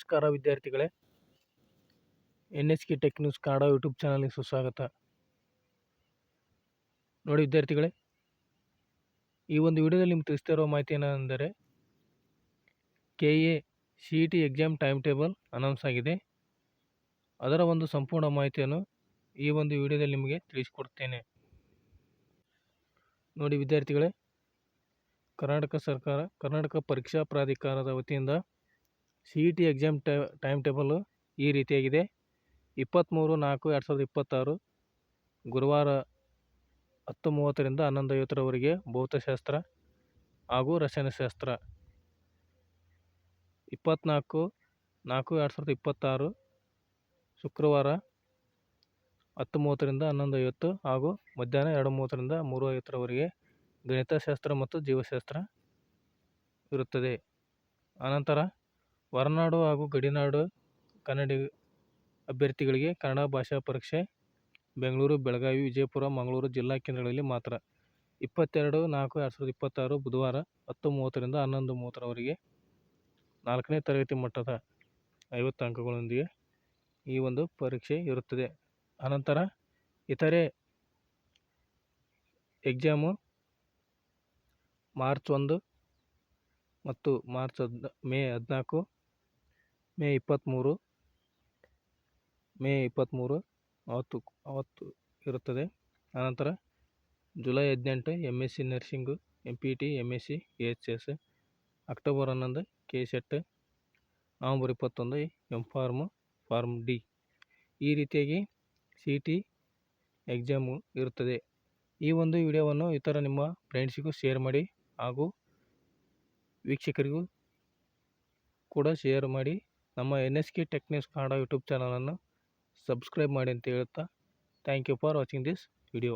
ನಮಸ್ಕಾರ ವಿದ್ಯಾರ್ಥಿಗಳೇ, NSK tech news Kannada YouTube ಚಾನಲ್ಗೆ ಸುಸ್ವಾಗತ. ನೋಡಿ ವಿದ್ಯಾರ್ಥಿಗಳೇ, ಈ ಒಂದು ವಿಡಿಯೋದಲ್ಲಿ ನಿಮ್ಗೆ ತಿಳಿಸ್ತಾ ಇರೋ ಮಾಹಿತಿ ಏನೆಂದರೆ KA CET exam time table announce ಆಗಿದೆ. ಅದರ ಒಂದು ಸಂಪೂರ್ಣ ಮಾಹಿತಿಯನ್ನು ಈ ಒಂದು ವಿಡಿಯೋದಲ್ಲಿ ನಿಮಗೆ ತಿಳಿಸಿಕೊಡ್ತೇನೆ. ನೋಡಿ ವಿದ್ಯಾರ್ಥಿಗಳೇ, ಕರ್ನಾಟಕ ಪರೀಕ್ಷಾ ಪ್ರಾಧಿಕಾರದ ವತಿಯಿಂದ CET ಎಕ್ಸಾಮ್ ಟೈಮ್ ಟೇಬಲ್ ಈ ರೀತಿಯಾಗಿದೆ. 23/4/2026 ಗುರುವಾರ 10:30ರಿಂದ 11:50ರವರೆಗೆ ಭೌತಶಾಸ್ತ್ರ ಹಾಗೂ ರಸಾಯನಶಾಸ್ತ್ರ. 24/4/2026 ಶುಕ್ರವಾರ 10:30ರಿಂದ 11:50 ಹಾಗೂ ಮಧ್ಯಾಹ್ನ 2:30ರಿಂದ 3:50ರವರೆಗೆ ಗಣಿತಶಾಸ್ತ್ರ ಮತ್ತು ಜೀವಶಾಸ್ತ್ರ ಇರುತ್ತದೆ. ಅನಂತರ ಹೊರನಾಡು ಹಾಗೂ ಗಡಿನಾಡು ಕನ್ನಡ ಅಭ್ಯರ್ಥಿಗಳಿಗೆ ಕನ್ನಡ ಭಾಷಾ ಪರೀಕ್ಷೆ ಬೆಂಗಳೂರು, ಬೆಳಗಾವಿ, ವಿಜಯಪುರ, ಮಂಗಳೂರು ಜಿಲ್ಲಾ ಕೇಂದ್ರಗಳಲ್ಲಿ ಮಾತ್ರ. 22/4/2026 ಬುಧವಾರ 10:30ರಿಂದ 11:30ರವರೆಗೆ 4ನೇ ತರಗತಿ ಮಟ್ಟದ 50 ಅಂಕಗಳೊಂದಿಗೆ ಈ ಒಂದು ಪರೀಕ್ಷೆ ಇರುತ್ತದೆ. ಅನಂತರ ಇತರೆ ಎಕ್ಸಾಮು ಮಾರ್ಚ್ 1 ಮತ್ತು ಮೇ 14, ಮೇ 23 ಅವತ್ತು ಇರುತ್ತದೆ. ಅನಂತರ July 18 MSc nursing, MPT, MSc AHS, October 11 KSET, November 21 M-Pharm, form D. ಈ ರೀತಿಯಾಗಿ CET ಎಕ್ಸಾಮು ಇರುತ್ತದೆ. ಈ ಒಂದು ವಿಡಿಯೋವನ್ನು ಇತರ ನಿಮ್ಮ ಫ್ರೆಂಡ್ಸಿಗೂ ಶೇರ್ ಮಾಡಿ ಹಾಗೂ ವೀಕ್ಷಕರಿಗೂ ಕೂಡ ಶೇರ್ ಮಾಡಿ. ನಮ್ಮ NSK tech news Kannada YouTube ಚಾನಲನ್ನು ಸಬ್ಸ್ಕ್ರೈಬ್ ಮಾಡಿ ಅಂತ ಹೇಳ್ತಾ, thank you for watching this video.